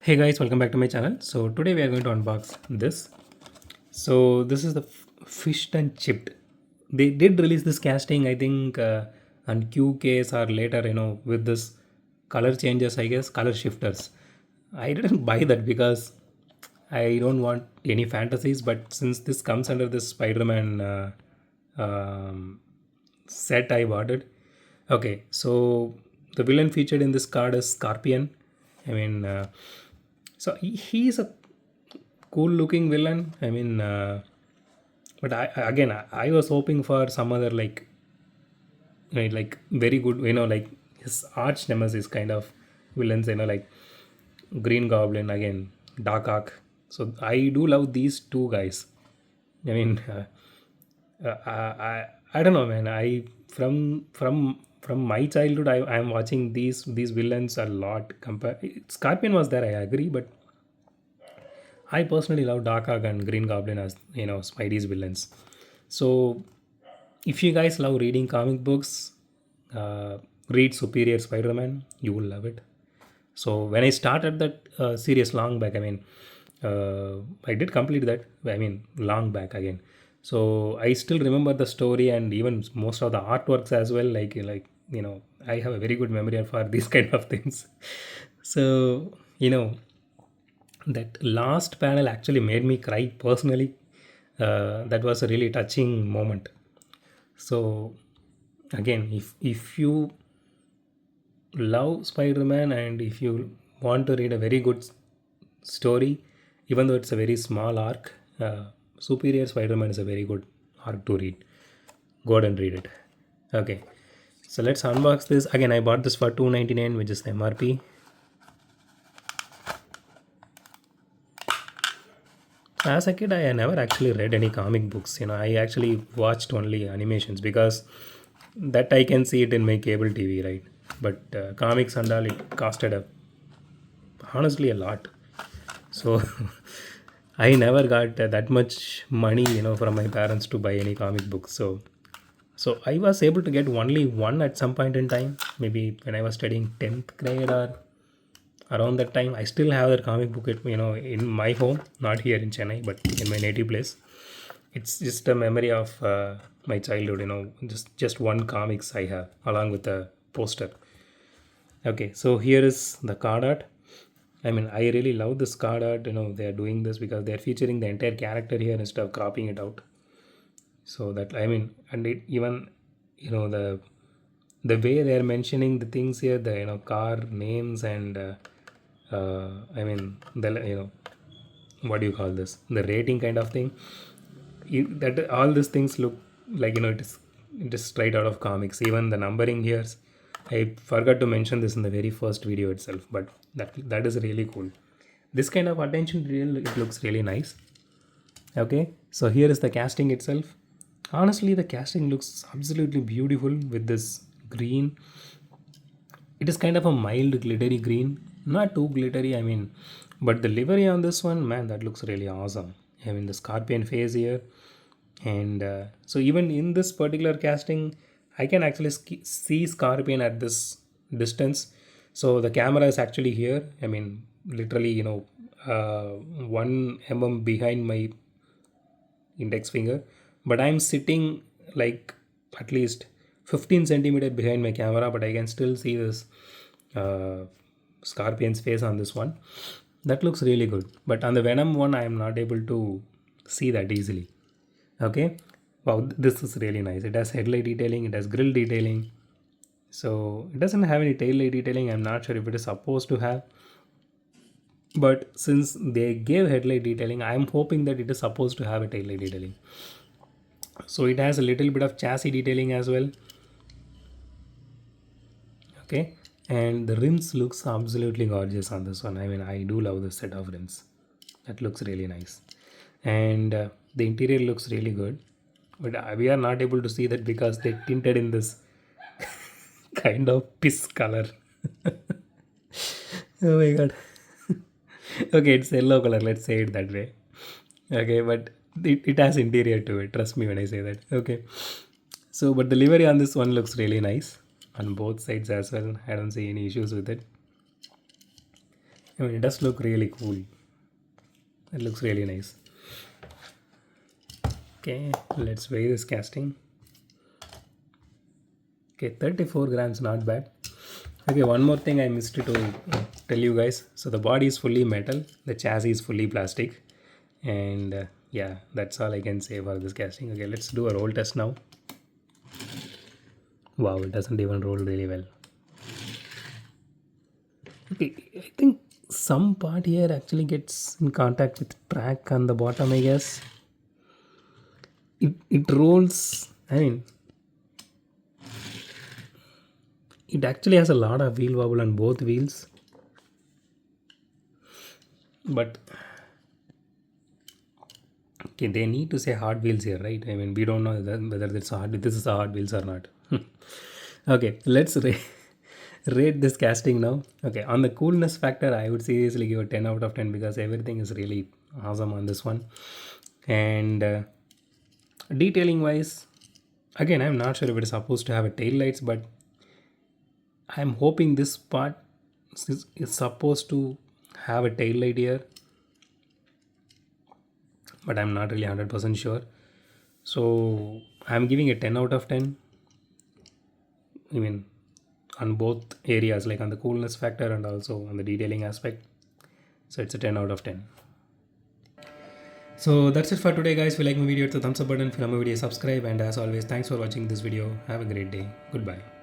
Hey guys, welcome back to my channel. So today we are going to unbox this. So this is the fished and chipped. They did release this casting, I think, on QKs or later, with this color changes, I guess, color shifters. I didn't buy that because I don't want any fantasies. But since this comes under this Spider-Man set, I bought it. Okay, so the villain featured in this card is Scorpion. I mean, so he's a cool looking villain. But I was hoping for some other like right, like very good, like his arch nemesis kind of villains, like Green Goblin again, Dark Ark. So I do love these two guys. I mean, I don't know, man. I from my childhood, I'm watching these villains a lot. Compare Scorpion was there, I agree, but I personally love Dark Ark and Green Goblin as Spidey's villains. So if you guys love reading comic books, read Superior Spider-Man. You will love it. So when I started that series long back, I did complete that. I mean, long back again. So I still remember the story and even most of the artworks as well. I have a very good memory for these kind of things. So that last panel actually made me cry personally. That was a really touching moment. So again, if you love Spider-Man and if you want to read a very good story, even though it's a very small arc, Superior Spider-Man is a very good arc to read. Go ahead and read it. Okay, so let's unbox this. Again, I bought this for 299, which is the MRP. As a kid, I never actually read any comic books. I actually watched only animations because that I can see it in my cable TV, right? But comics and all, it costed honestly a lot. So I never got that much money, from my parents to buy any comic books. So I was able to get only one at some point in time, maybe when I was studying 10th grade or around that time. I still have that comic book in my home, not here in Chennai but in my native place. It's just a memory of my childhood, just one comics I have along with a poster. Okay, so here is the card art. I mean, I really love this card art. They are doing this because they are featuring the entire character here instead of cropping it out. So that, I mean, and it even, the way they are mentioning the things here, the car names and I mean the what do you call this, the rating kind of thing. That all these things look like it is straight out of comics. Even the numbering here, I forgot to mention this in the very first video itself, but that is really cool. This kind of attention real, it looks really nice. Okay, so here is the casting itself. Honestly, the casting looks absolutely beautiful with this green. It is kind of a mild glittery green, not too glittery. I mean, but the livery on this one, man, that looks really awesome. I mean, the scorpion face here, and so even in this particular casting, I can actually see scorpion at this distance. So the camera is actually here. I mean, literally, 1 mm behind my index finger, but I'm sitting like at least 15 centimeter behind my camera, but I can still see this uh, scorpion's face on this one. That looks really good, but on the venom one I am not able to see that easily. Okay, wow, this is really nice. It has headlight detailing, it has grill detailing. So it doesn't have any tail light detailing. I'm not sure if it is supposed to have, but since they gave headlight detailing, I'm hoping that it is supposed to have a tail light detailing. So it has a little bit of chassis detailing as well. Okay, and the rims looks absolutely gorgeous on this one. I mean, I do love the set of rims. That looks really nice. And the interior looks really good, but we are not able to see that because they tinted in this kind of piss color. Oh my god. Okay, it's yellow color, let's say it that way. Okay, but it has interior to it, trust me when I say that. Okay, so but the livery on this one looks really nice on both sides as well. I don't see any issues with it. I mean, it does look really cool. It looks really nice. Okay, let's weigh this casting. Okay, 34 grams, not bad. Okay, one more thing I missed to tell you guys. So the body is fully metal, the chassis is fully plastic, and yeah, that's all I can say for this casting. Okay, let's do a roll test now. Wow, it doesn't even roll really well. Okay, I think some part here actually gets in contact with track on the bottom, I guess. It rolls, I mean, it actually has a lot of wheel wobble on both wheels, but okay, they need to say hard wheels here, right? I mean, we don't know whether this is a hard wheels or not. Okay, let's rate this casting now. Okay, on the coolness factor, I would seriously give a 10 out of 10 because everything is really awesome on this one. And detailing wise, again, I'm not sure if it is supposed to have a tail lights, but I'm hoping this part is supposed to have a tail light here, but I'm not really 100% sure. So I'm giving a 10 out of 10. I mean, on both areas, like on the coolness factor and also on the detailing aspect. So it's a 10 out of 10. So that's it for today, guys. If you like my video, hit the thumbs up button. If you like my video, subscribe. And as always, thanks for watching this video. Have a great day. Goodbye.